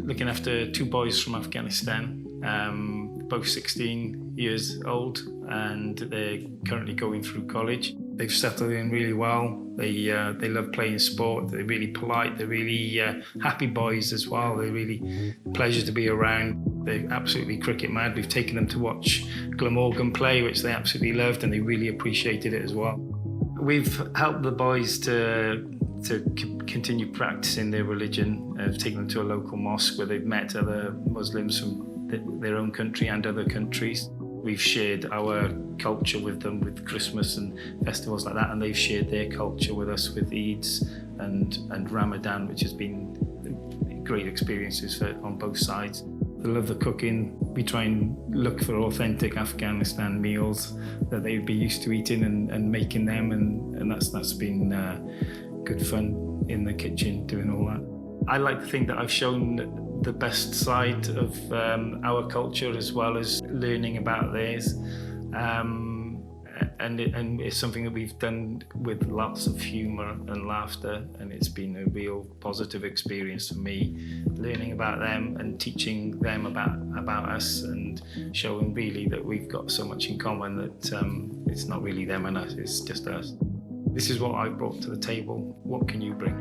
looking after two boys from Afghanistan, both 16 years old, and they're currently going through college. They've settled in really well. They love playing sport. They're really polite. They're really happy boys as well. They're really a pleasure to be around. They're absolutely cricket mad. We've taken them to watch Glamorgan play, which they absolutely loved, and they really appreciated it as well. We've helped the boys to continue practicing their religion. Taken them to a local mosque where they've met other Muslims from their own country and other countries. We've shared our culture with them with Christmas and festivals like that, and they've shared their culture with us with Eids and Ramadan, which has been great experiences on both sides. They love the cooking. We try and look for authentic Afghanistan meals that they'd be used to eating and making them, and that's been good fun in the kitchen doing all that. I like to think that I've shown the best side of our culture as well as learning about theirs, and it's something that we've done with lots of humour and laughter, and it's been a real positive experience for me, learning about them and teaching them about us and showing really that we've got so much in common that it's not really them and us, it's just us. This is what I've brought to the table. What can you bring?